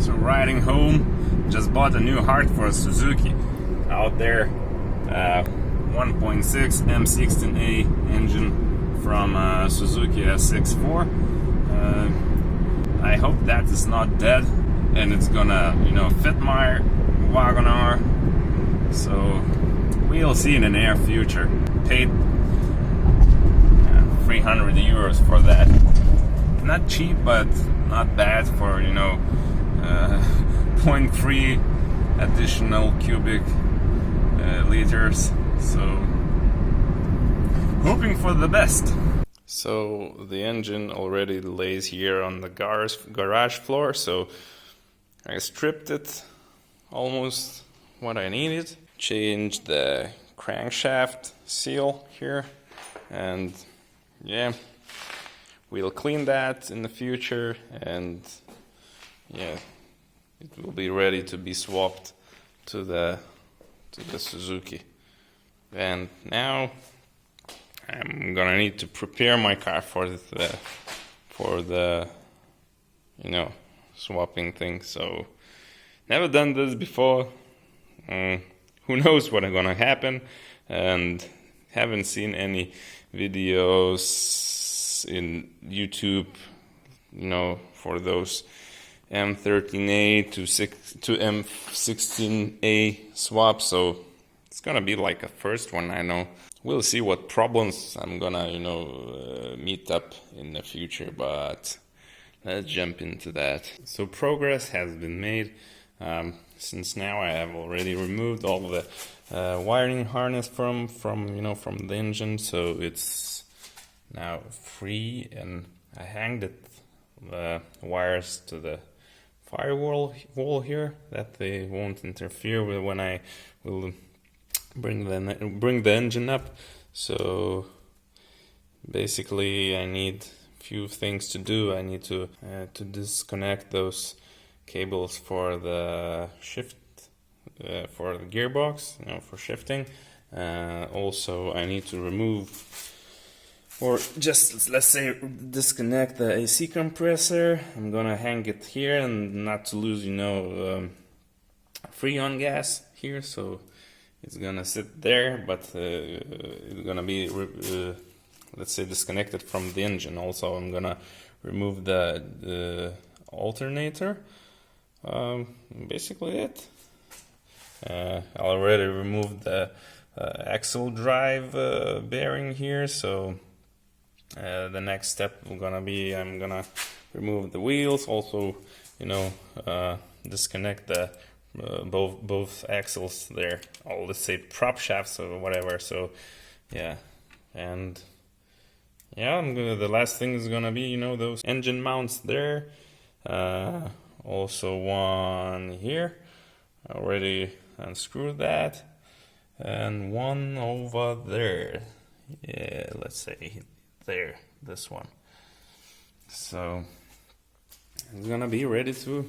So riding home, just bought a new heart for a Suzuki out there. 1.6 M16A engine from Suzuki S64. I hope that is not dead and it's gonna, fit my Wagon R. So we'll see in the near future. Paid 300 euros for that. Not cheap, but not bad for 0.3 additional cubic liters. So hoping for the best. So the engine already lays here on the garage floor, so I stripped it almost what I needed. Changed the crankshaft seal here, and yeah, we'll clean that in the future, and yeah, it will be ready to be swapped to the Suzuki. And now I'm gonna need to prepare my car for the swapping thing. So never done this before. Who knows what's gonna happen, and haven't seen any videos in YouTube, for those M13A to M16A swaps. So it's gonna be like a first one, I know. We'll see what problems I'm gonna, meet up in the future, but let's jump into that. So progress has been made. Since now I have already removed all the wiring harness from the engine, so it's now free, and I hanged the wires to the firewall here, that they won't interfere with when I will bring the engine up. So basically I need a few things to do. I need to disconnect those cables for the shift, for the gearbox, for shifting. Also I need to remove, or just let's say disconnect the AC compressor. I'm gonna hang it here and not to lose Freon gas here, so it's gonna sit there, but it's gonna be let's say disconnected from the engine. Also I'm gonna remove the alternator. Basically it. I already removed the axle drive bearing here, so the next step will gonna be I'm gonna remove the wheels, also disconnect the both axles there, all let's say prop shafts or whatever. So yeah, and yeah, the last thing is gonna be those engine mounts there. Also one here, I already unscrewed that, and one over there, yeah, let's say there, this one. So it's gonna be ready to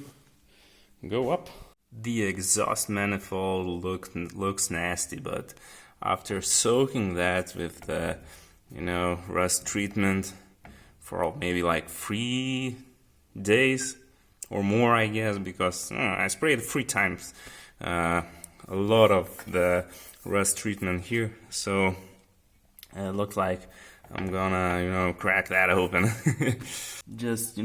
go up. The exhaust manifold looks nasty, but after soaking that with the rust treatment for maybe like 3 days or more, I guess, because I sprayed 3 times a lot of the rust treatment here, so it looks like I'm gonna crack that open. Just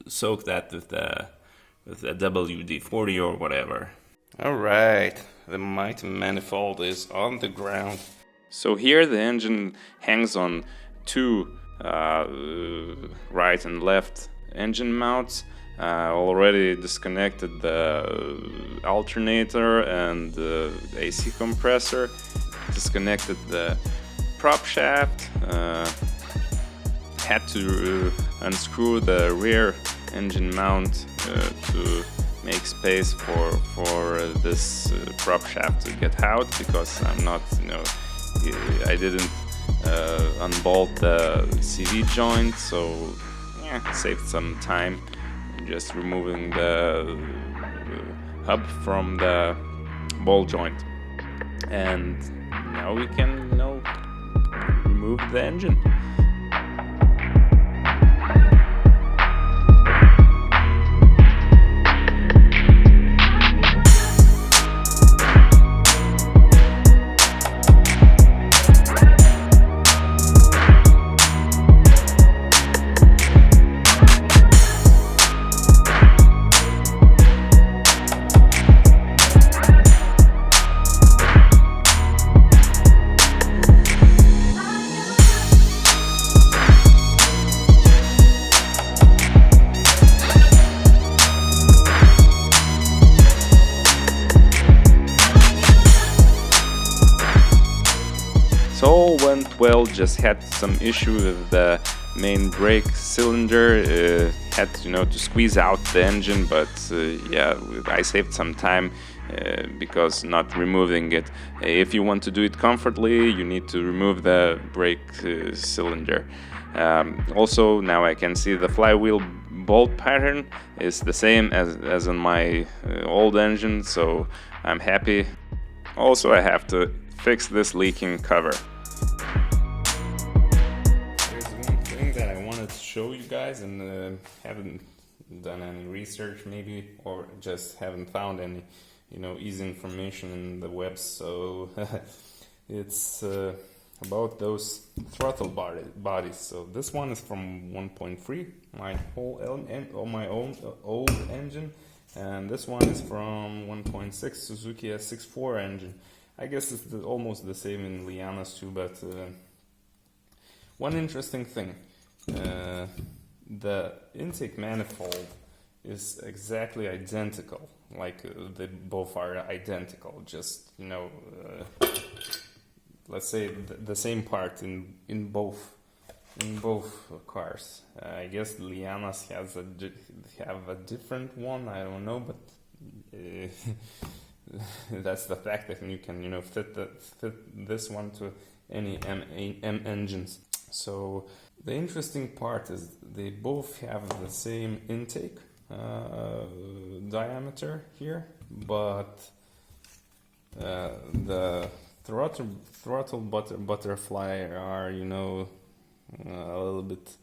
soak that with the WD-40 or whatever. Alright, the mighty manifold is on the ground. So here the engine hangs on 2 right and left engine mounts. Already disconnected the alternator and the AC compressor, disconnected the prop shaft, had to unscrew the rear engine mount to make space for this prop shaft to get out, because I'm not, I didn't unbolt the CV joint, so yeah, saved some time just removing the hub from the ball joint, and now we can remove the engine. just had some issue with the main brake cylinder. Had to squeeze out the engine, but yeah, I saved some time because not removing it. If you want to do it comfortably, you need to remove the brake cylinder. Also, now I can see the flywheel bolt pattern is the same as on my old engine, so I'm happy. Also, I have to fix this leaking cover. There's one thing that I wanted to show you guys, and haven't done any research maybe, or just haven't found any easy information in the web, so it's about those throttle bodies. So this one is from 1.3, my own old engine, and this one is from 1.6 Suzuki S64 engine. I guess it's almost the same in Liana's too, but one interesting thing, the intake manifold is exactly identical, like they both are identical, just let's say the same part in both cars. I guess Liana's have a different one, I don't know, but that's the fact that you can fit this one to any M engines. So the interesting part is they both have the same intake diameter here, but the throttle butterfly are a little bit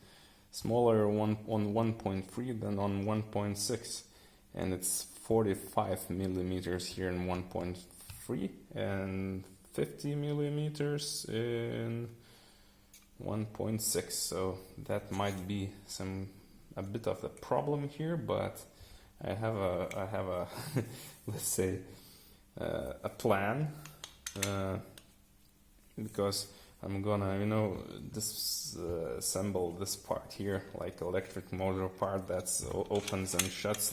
smaller on 1.3 than on 1.6, and it's 45 millimeters here in 1.3 and 50 millimeters in 1.6. So that might be a bit of a problem here, but I have a let's say a plan, because I'm gonna disassemble this part here, like electric motor part that opens and shuts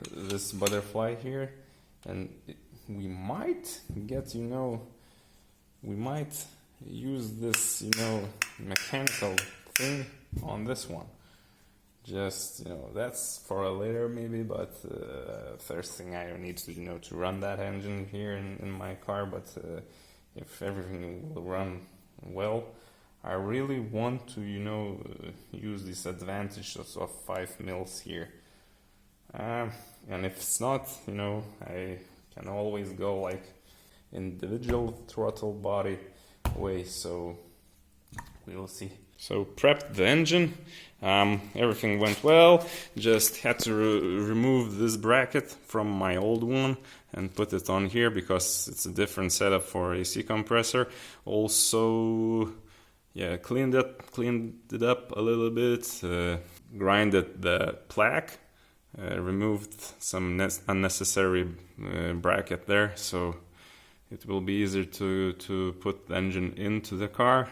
this butterfly here, and we might get we might use this mechanical thing on this one. Just that's for a later maybe, but first thing I need to to run that engine here in my car. But if everything will run well, I really want to use these advantages of 5 mils here, and if it's not, I can always go like individual throttle body way, so we will see. So prepped the engine, everything went well, just had to remove this bracket from my old one and put it on here because it's a different setup for AC compressor. Also, yeah, cleaned it up a little bit, grinded the plaque, removed some unnecessary bracket there, so it will be easier to put the engine into the car.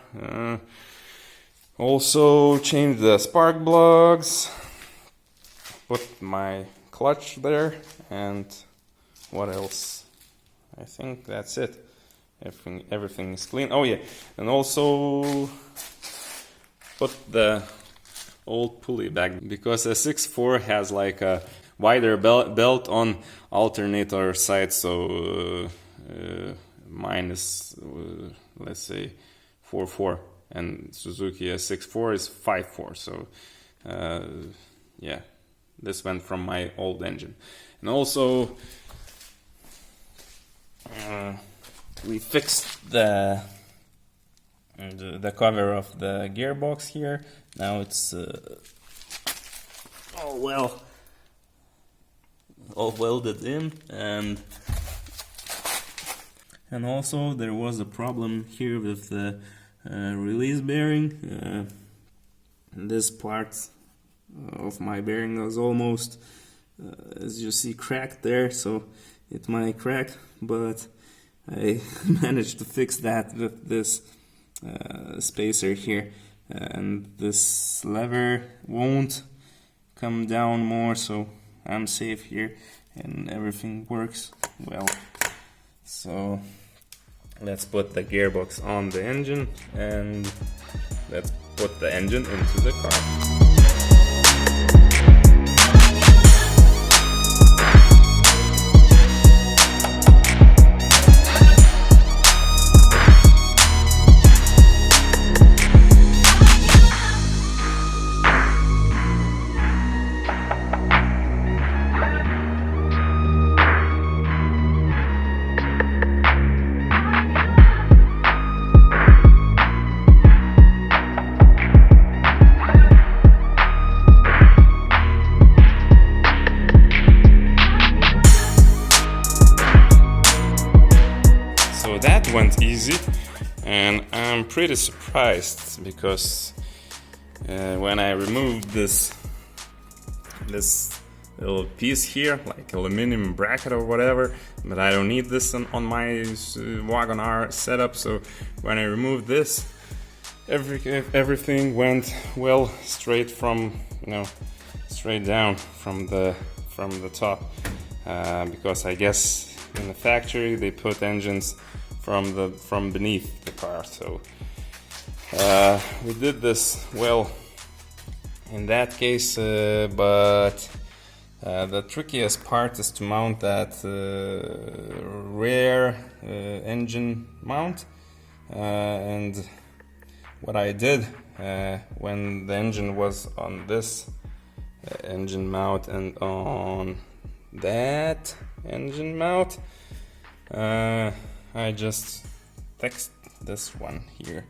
Also changed the spark plugs, put my clutch there, and what else? I think that's it. Everything is clean. Oh yeah, and also put the old pulley back, because a 6.4 has like a wider belt on alternator side, so mine is let's say 4.4. And Suzuki S64 is 5.4, so yeah, this went from my old engine. And also we fixed the cover of the gearbox here. Now it's all welded in, and also there was a problem here with the release bearing. This part of my bearing was almost, as you see, cracked there, so it might crack, but I managed to fix that with this spacer here, and this lever won't come down more, so I'm safe here and everything works well. So let's put the gearbox on the engine and let's put the engine into the car. That went easy, and I'm pretty surprised because when I removed this little piece here, like aluminum bracket or whatever, but I don't need this on my Wagon R setup, so when I removed this, everything went well straight from, straight down from the top, because I guess in the factory they put engines from beneath the car. So we did this well in that case, but the trickiest part is to mount that rear engine mount, and what I did when the engine was on this engine mount and on that engine mount, I just fixed this one here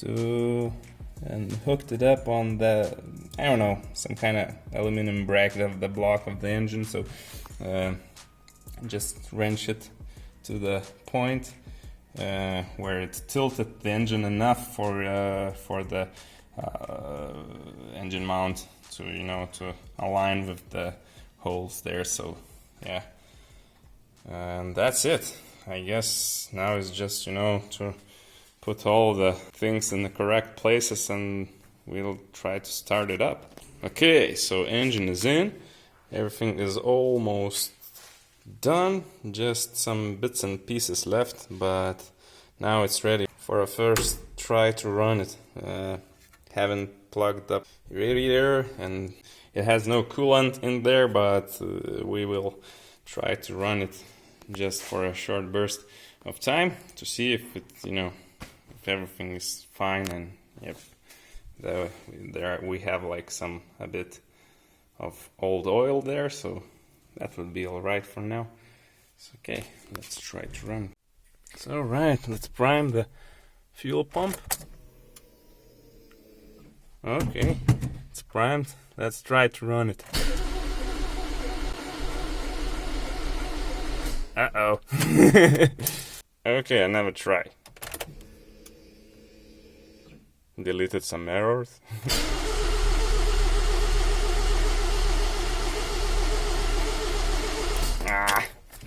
and hooked it up on the, I don't know, some kind of aluminum bracket of the block of the engine. So just wrench it to the point where it tilted the engine enough for the engine mount to to align with the holes there. So yeah, and that's it. I guess now is just, to put all the things in the correct places and we'll try to start it up. Okay, so engine is in. Everything is almost done. Just some bits and pieces left, but now it's ready for a first try to run it. Haven't plugged up the radiator and it has no coolant in there, but we will try to run it just for a short burst of time to see if it, if everything is fine, and if there we have like a bit of old oil there, so that will be all right for now. So, okay, let's try to run. So, right, let's prime the fuel pump. Okay, it's primed. Let's try to run it. Uh-oh. Okay, another try. Deleted some errors.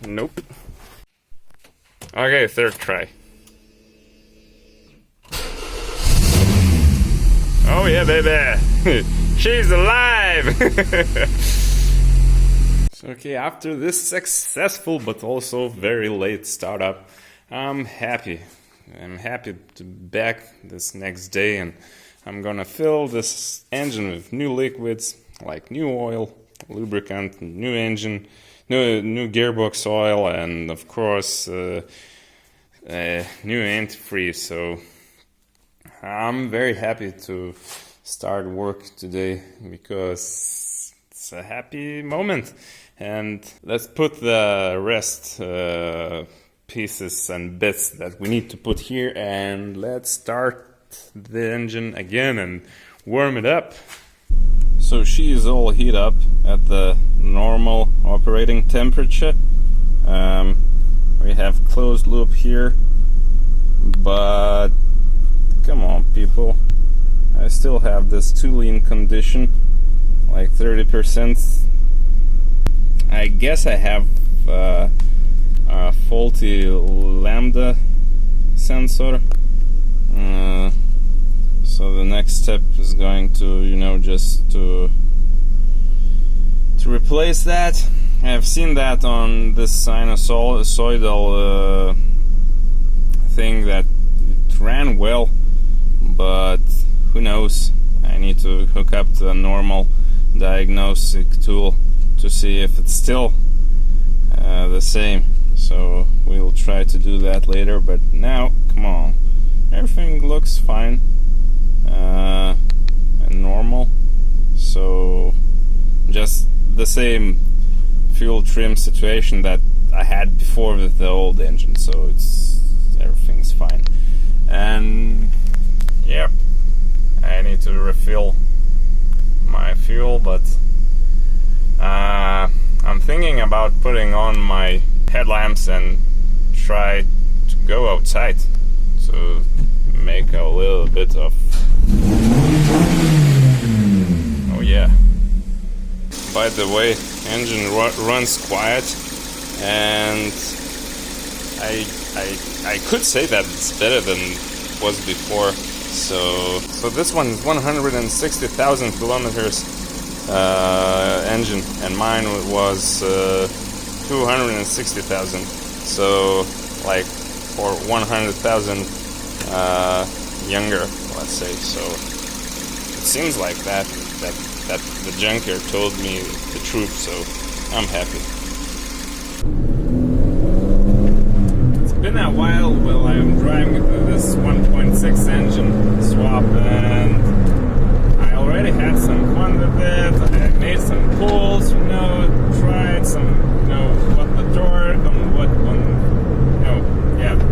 Nope. Okay, third try. Oh yeah, baby! She's alive! Okay, after this successful but also very late startup, I'm happy. I'm happy to be back this next day, and I'm gonna fill this engine with new liquids, like new oil, lubricant, new engine, new gearbox oil, and of course new antifreeze. So I'm very happy to start work today because it's a happy moment. And let's put the rest pieces and bits that we need to put here, and let's start the engine again and warm it up. So she is all heat up at the normal operating temperature. We have closed loop here, but come on people, I still have this too lean condition, like 30%. I guess I have a faulty lambda sensor. So the next step is going to, just to replace that. I've seen that on this sinusoidal think that it ran well, but who knows? I need to hook up the normal diagnostic tool to see if it's still the same. So we'll try to do that later, but now, come on, everything looks fine and normal. So just the same fuel trim situation that I had before with the old engine, so everything's fine. And yeah, I need to refill my fuel, but I'm thinking about putting on my headlamps and try to go outside to make a little bit of, oh yeah, by the way, engine runs quiet, and I could say that it's better than it was before. So this one is 160,000 kilometers engine, and mine was 260,000. So like for 100,000 younger, let's say. So it seems like that the junkyard told me the truth. So I'm happy. It's been a while while I'm driving this 1.6 engine swap, and I already had some fun with it. I made some pulls, tried some, what the torque and what one,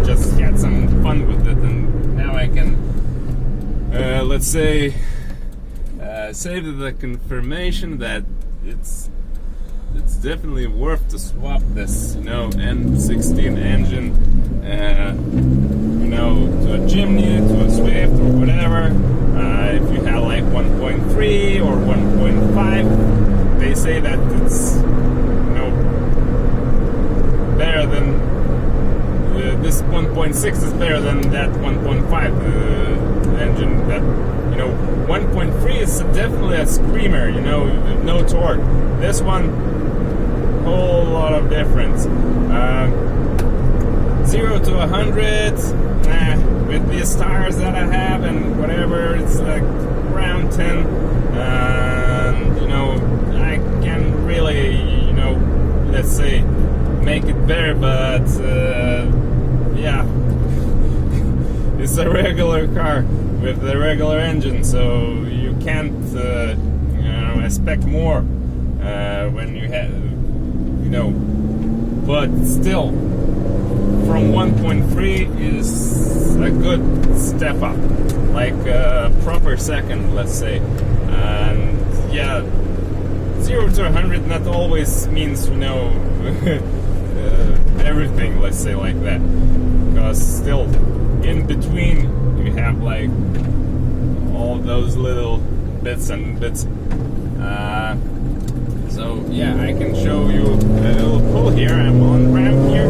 just had some fun with it, and now I can, let's say, save the confirmation that it's definitely worth to swap this, M16 engine, to a Jimny, to a Swift, or whatever. If you have like 1.3 or 1.5, they say that it's, better than this 1.6 is better than that 1.5 engine. That 1.3 is definitely a screamer, no torque. This one, whole lot of difference. 0 to 100, with these tires that I have and whatever, it's like around 10. And I can really, let's say, make it better, but yeah, it's a regular car with a regular engine, so you can't expect more when you have, but still, from 1.3 is a good step up, like a proper second, let's say. And yeah, 0 to 100 not always means, everything, let's say, like that, because still in between you have like all those little bits and bits. So yeah, I can show you a little pull here. I'm on ramp here,